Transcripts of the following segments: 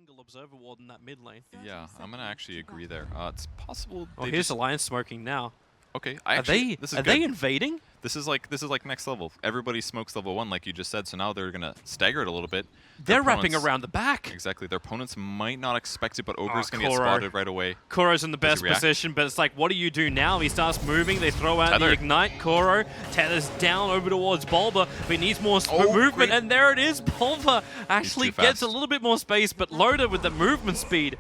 jungle observer ward in that mid lane. Yeah, I'm gonna actually agree there. It's possible. Oh, here's Alliance smoking now. Okay, Are they invading? This is like next level. Everybody smokes level 1, like you just said. So now they're gonna stagger it a little bit. They're wrapping around the back. Exactly. Their opponents might not expect it, but Ogre's gonna get spotted right away. Koro's in the best position, but it's like, what do you do now? He starts moving. They throw out the ignite. Koro tethers down over towards Bulba, but he needs more movement, and there it is. Bulba actually gets a little bit more space, but Loda with the movement speed.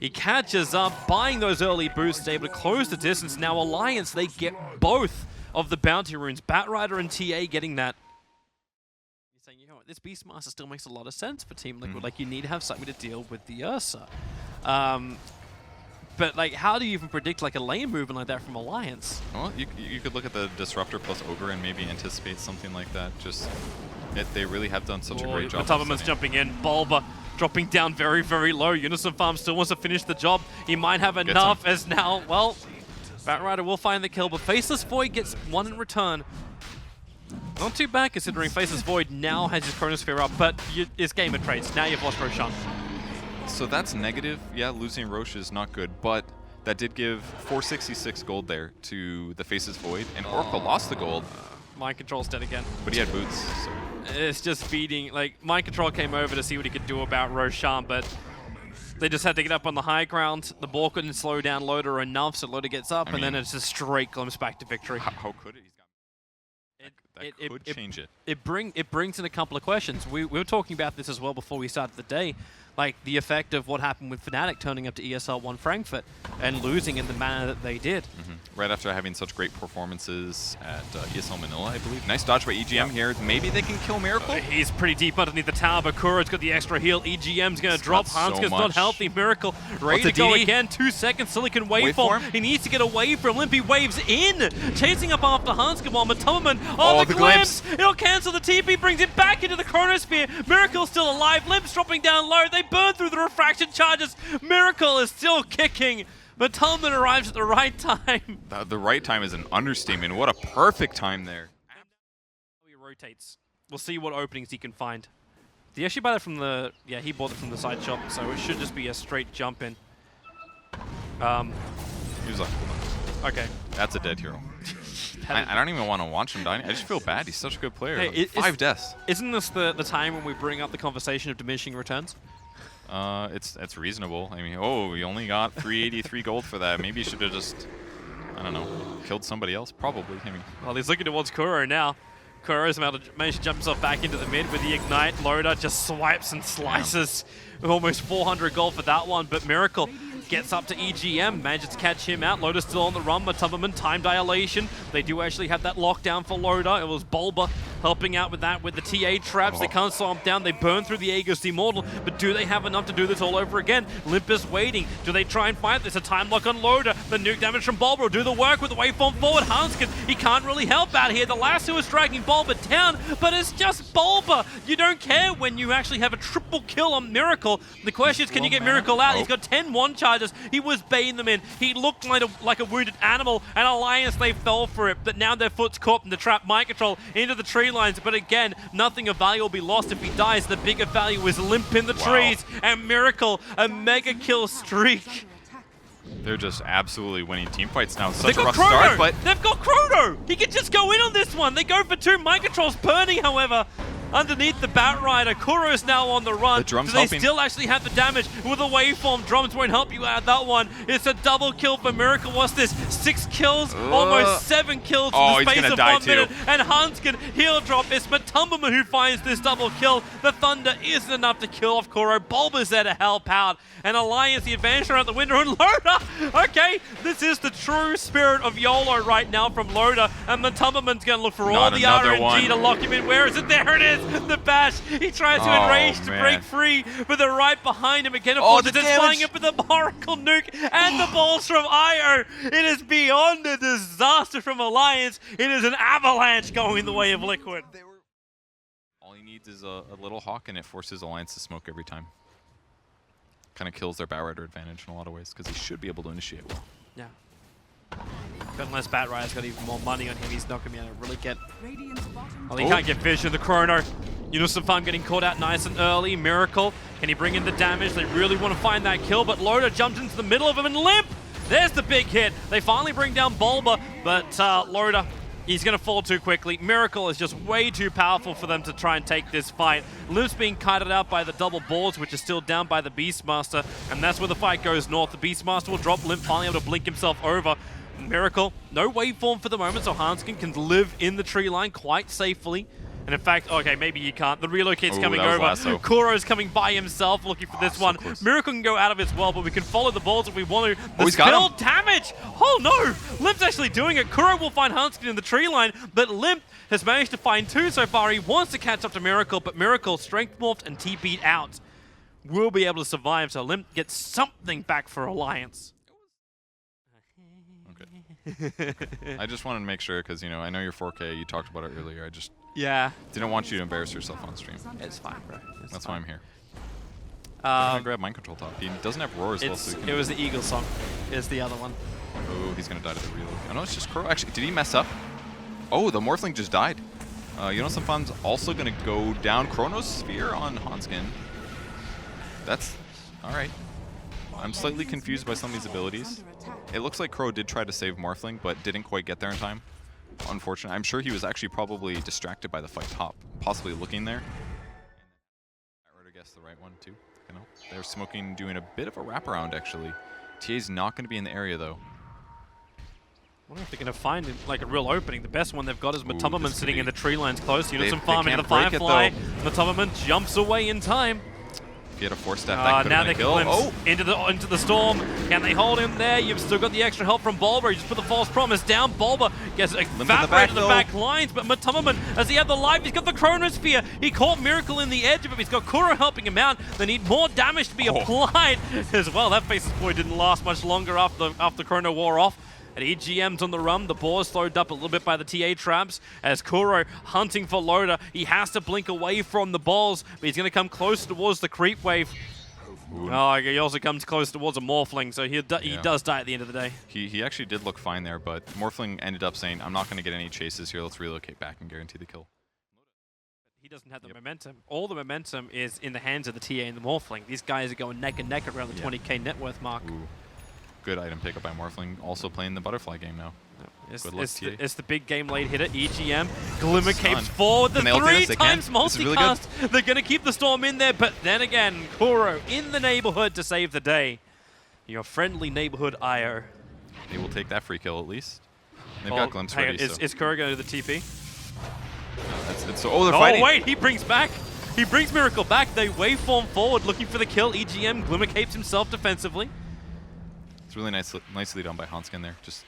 He catches up, buying those early boosts, able to close the distance. Now Alliance, they get both of the bounty runes. Batrider and TA getting that. You're saying, you know what, this Beastmaster still makes a lot of sense for Team Liquid. Like, you need to have something to deal with the Ursa. But like, how do you even predict like a lane movement like that from Alliance? Well, you could look at the Disruptor plus Ogre and maybe anticipate something like that. Just, they really have done such a great job. Matubman's jumping in. Bulba dropping down very, very low. Unison Farm still wants to finish the job. He might have enough as now, well, Batrider will find the kill, but Faceless Void gets one in return. Not too bad considering Faceless Void now has his Chronosphere up, but it's game of trades. Now you've lost Roshan. So that's negative. Yeah, losing Roche is not good, but that did give 466 gold there to the Faceless Void, and Oracle lost the gold. Mind Control's dead again. But he had boots, so. It's just feeding, like, Mind Control came over to see what he could do about Roshan, but they just had to get up on the high ground. The ball couldn't slow down Loda enough, so Loda gets up, and then it's a straight glimpse back to victory. How could it? That could change it. It brings in a couple of questions. We were talking about this as well before we started the day. Like, the effect of what happened with Fnatic turning up to ESL 1 Frankfurt and losing in the manner that they did. Right after having such great performances at ESL Manila, I believe. Nice dodge by EGM here. Maybe they can kill Miracle? He's pretty deep underneath the tower, but Kuro's got the extra heal. EGM's going to drop. Hanska's not healthy. Miracle ready to go again. 2 seconds. Silicon waveform. He needs to get away from Limpy. Waves in. Chasing up after Hanska while Matubman. Oh, the glimpse. It'll cancel the TP. Brings it back into the Chronosphere. Miracle's still alive. Limp's dropping down low. They burn through the refraction charges. Miracle is still kicking. But Tillman arrives at the right time. The right time is an understatement. What a perfect time there. He rotates. We'll see what openings he can find. Did he actually buy that from the... Yeah, he bought it from the side shop, so it should just be a straight jump in. He was like, okay. That's a dead hero. I don't even want to watch him die. I just feel bad. He's such a good player. Hey, 5 deaths. Isn't this the time when we bring up the conversation of diminishing returns? It's reasonable. I mean, oh, you only got 383 gold for that. Maybe you should have just, I don't know, killed somebody else. Probably. I mean, well, he's looking towards Kuro now. Kuro's managed to jump himself back into the mid with the ignite. Loda just swipes and slices with almost 400 gold for that one. But Miracle gets up to EGM, manages to catch him out. Loda's still on the run. Matubman, time dilation. They do actually have that lockdown for Loda. It was Bulba helping out with that with the TA traps. They can't slow him down. They burn through the Aegis Immortal, but do they have enough to do this all over again? Limp is waiting. Do they try and fight this? A time lock on Loda. The nuke damage from Bulba will do the work with the waveform forward. Hanskin, he can't really help out here. The last two is dragging Bulba down, but it's just Bulba. You don't care when you actually have a triple kill on Miracle. The question is, can you get Miracle out? He's got 10 one charges. He was baiting them in. He looked like a wounded animal, and Alliance, they fell for it, but now their foot's caught in the trap. Mind Control into the tree lines, but again, nothing of value will be lost if he dies. The bigger value is Limp in the trees, and Miracle, a mega kill streak. They're just absolutely winning team fights now. Such a rough start, but they've got Chrono. He can just go in on this one. They go for 2. Mind Control's burning, however. Underneath the Batrider, Kuro's now on the run. Do they still actually have the damage with the waveform? Drums won't help you out that one. It's a double kill for Miracle. What's this? 6 kills, almost 7 kills in the space of 1 minute. And Hanskin heal drop. It's Matubman who finds this double kill. The Thunder isn't enough to kill off Kuro. Bulba's there to help out. And Alliance, the advantage around the window, and Loda. Okay, this is the true spirit of YOLO right now from Loda. And Matubman's going to look for all the RNG to lock him in. Where is it? There it is. The bash. He tries to enrage to break free, but they're right behind him again. Of course, it's flying up with the Oracle nuke and the balls from IO. It is beyond a disaster from Alliance. It is an avalanche going the way of Liquid. All he needs is a little hawk, and it forces Alliance to smoke every time. Kind of kills their Batrider advantage in a lot of ways, because he should be able to initiate well. Yeah. But unless Batrai's got even more money on him, he's not going to be able to really get... Well, he can't get vision. The Chrono. Unison Farm getting caught out nice and early. Miracle, can he bring in the damage? They really want to find that kill, but Loda jumps into the middle of him and Limp! There's the big hit. They finally bring down Bulba, but Loda, he's going to fall too quickly. Miracle is just way too powerful for them to try and take this fight. Limp's being kited out by the double balls, which is still down by the Beastmaster, and that's where the fight goes north. The Beastmaster will drop Limp, finally able to blink himself over. Miracle, no waveform for the moment, so Hanskin can live in the tree line quite safely. And in fact, okay, maybe you can't. The relocate's coming over. Kuro's coming by himself looking for this one. Miracle can go out of his well, but we can follow the balls if we want to. The spill damage! Oh no! Limp's actually doing it. Kuro will find Hanskin in the tree line, but Limp has managed to find two so far. He wants to catch up to Miracle, but Miracle strength morphed and TP'd out. Will be able to survive, so Limp gets something back for Alliance. I just wanted to make sure, because, you know, I know you're 4K, you talked about it earlier. I just didn't want you to embarrass yourself on stream. It's fine, bro. That's why I'm here. I grab mind control top. He doesn't have roar as well, so it was the Eagle song. Is the other one. Oh, he's going to die to the reload. Oh, no, it's just Crow. Actually, did he mess up? Oh, the Morphling just died. Unison Farm's also going to go down. Chrono's Sphere on Hanskin. That's... Alright. I'm slightly confused by some of these abilities. It looks like Crow did try to save Morphling, but didn't quite get there in time. Unfortunate. I'm sure he was actually probably distracted by the fight top, possibly looking there. I would have guessed the right one too. You know, they're smoking, doing a bit of a wraparound actually. TA's not going to be in the area though. I wonder if they're going to find like a real opening. The best one they've got is Matumberman sitting in the tree lines close. Unison Farm into the Firefly. Matumberman jumps away in time. If you had a 4-step, that could have been a kill. Oh, into the storm. Can they hold him there? You've still got the extra help from Bulba. He just put the false promise down. Bulba gets evaporated to the back lines, but Matumberman, as he had the life, he's got the Chronosphere. He caught Miracle in the edge of it. He's got Kuro helping him out. They need more damage to be applied as well. That Faces Boy didn't last much longer after Chrono wore off. And EGM's on the run. The ball is slowed up a little bit by the TA traps as Kuro hunting for Loda. He has to blink away from the balls, but he's going to come close towards the creep wave. Oh, he also comes close towards a Morphling, so he does die at the end of the day. He actually did look fine there, but Morphling ended up saying, I'm not going to get any chases here. Let's relocate back and guarantee the kill. He doesn't have the momentum. All the momentum is in the hands of the TA and the Morphling. These guys are going neck and neck around the 20k net worth mark. Good item pickup by Morphling, also playing the butterfly game now. It's the big game late hitter, EGM. Glimmer Capes forward, the 3 times multicast. Really They're going to keep the storm in there, but then again, Kuro in the neighborhood to save the day. Your friendly neighborhood IO. They will take that free kill at least. They've got Glimpse ready. Is Kuro going to do the TP? They're fighting. Oh wait, he brings Miracle back. They waveform forward looking for the kill. EGM Glimmer Capes himself defensively. It's really nicely done by Hanskin there. Just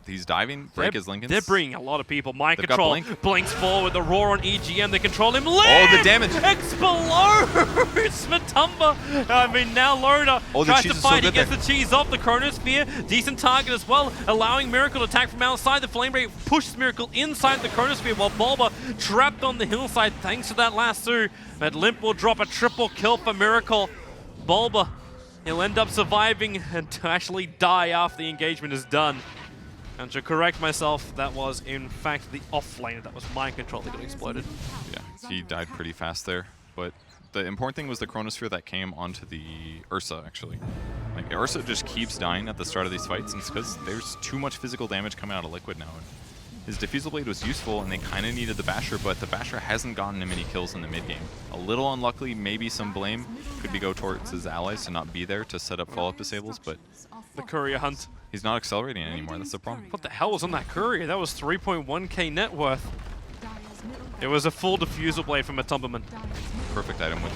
he's diving. Break his Lincolns. They're bringing a lot of people. Mind control. Blinks forward. The roar on EGM. They control him. Oh, the damage! Explodes! Matumba. I mean, now Loda tries to fight. He gets the cheese off the Chronosphere. Decent target as well, allowing Miracle to attack from outside. The Flame Ray pushes Miracle inside the Chronosphere while Bulba trapped on the hillside thanks to that lasso. But Limp will drop a triple kill for Miracle. Bulba, he'll end up surviving and to actually die after the engagement is done. And to correct myself, that was in fact the offlaner. That was mind control that got exploded. Yeah, he died pretty fast there. But the important thing was the Chronosphere that came onto the Ursa, actually. Like, Ursa just keeps dying at the start of these fights, and it's because there's too much physical damage coming out of Liquid now. His Diffusal Blade was useful, and they kind of needed the Basher, but the Basher hasn't gotten him many kills in the mid-game. A little unlucky, maybe some blame could go towards his allies to not be there to set up follow-up disables, but... The Courier Hunt. He's not accelerating anymore, that's the problem. What the hell was on that Courier? That was 3.1k net worth. It was a full Diffusal Blade from Matumberman. Perfect item with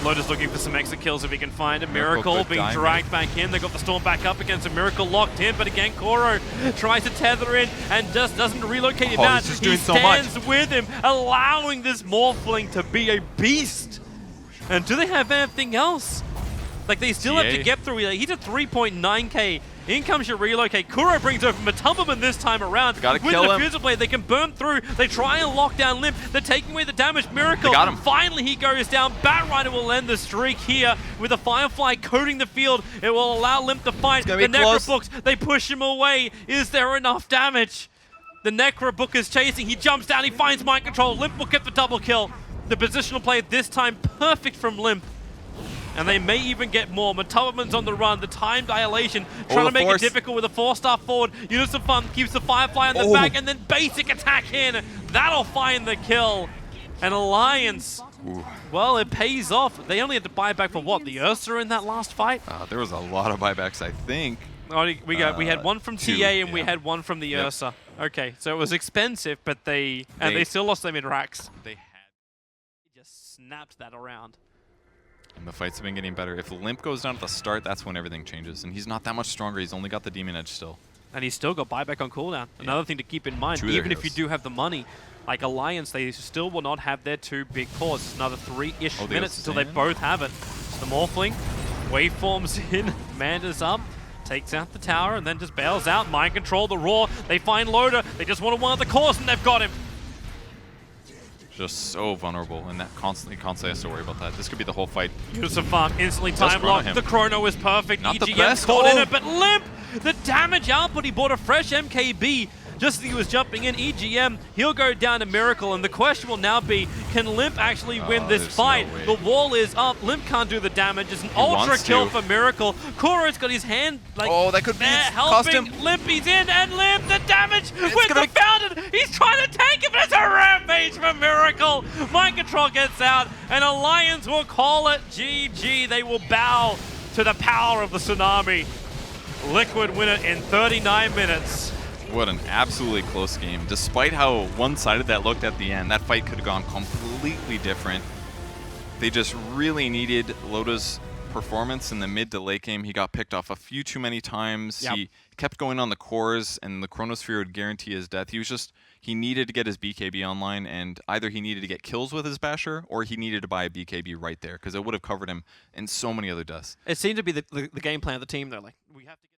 Loda's looking for some exit kills if he can find a Miracle being dragged back in. They got the storm back up against a Miracle locked in, but again Kuro tries to tether in and just doesn't relocate him out. He stands with him, allowing this Morphling to be a beast. And do they have anything else? Like, they still have to TA. get through. He's at 3.9k. In comes your relocate. Kuro brings over Matubberman this time around. They gotta With kill the him. Fuser Blade, they can burn through. They try and lock down Limp. They're taking away the damage. Miracle. They got him. Finally, he goes down. Batrider will end the streak here with a Firefly coating the field. It will allow Limp to fight. It's The gonna be close. Necrobooks, they push him away. Is there enough damage? The Necrobook is chasing. He jumps down. He finds mind control. Limp will get the double kill. The positional play this time perfect from Limp. And they may even get more. Matubberman's on the run. The time dilation, trying to make it difficult with a 4-star forward. Unison Fun keeps the Firefly on the back, and then basic attack in. That'll find the kill. And Alliance, well, it pays off. They only had to buy back for what? The Ursa in that last fight? There was a lot of buybacks, I think. Oh, we had one from two, TA and we had one from the Ursa. Okay, so it was expensive, but they still lost them in racks. They just snapped that around. And the fights have been getting better. If Limp goes down at the start, that's when everything changes. And he's not that much stronger. He's only got the Demon Edge still. And he's still got buyback on cooldown. Yeah. Another thing to keep in mind, even if you do have the money, like Alliance, they still will not have their two big cores. It's another 3-ish minutes until they both have it. The Morphling, waveforms in, Manda's up, takes out the tower, and then just bails out. Mind control, the Roar. They find Loader. They just want one of the cores, and they've got him. Just so vulnerable, and that constantly has to worry about that. This could be the whole fight. Yusuf Farm instantly time chrono locked. him. The chrono is perfect. Not the EGM best. caught in it, but Limp, the damage output. He bought a fresh MKB just as he was jumping in. EGM, he'll go down to Miracle, and the question will now be, can Limp actually win this fight? No The wall is up. Limp can't do the damage. It's an ultra kill for Miracle. Kuro's got his hand like that could be helping. custom. Limp, he's in, and Limp, the damage with the Fountain. He's trying to take it, but it's a rampage for Miracle. Mind control gets out, and Alliance will call it GG. They will bow to the power of the Tsunami. Liquid win it in 39 minutes. What an absolutely close game. Despite how one-sided that looked at the end, that fight could have gone completely different. They just really needed Loda's performance in the mid to late game. He got picked off a few too many times. Yep. He kept going on the cores, and the Chronosphere would guarantee his death. He needed to get his BKB online, and either he needed to get kills with his Basher, or he needed to buy a BKB right there, because it would have covered him in so many other deaths. It seemed to be the game plan of the team, though. Like, we have to get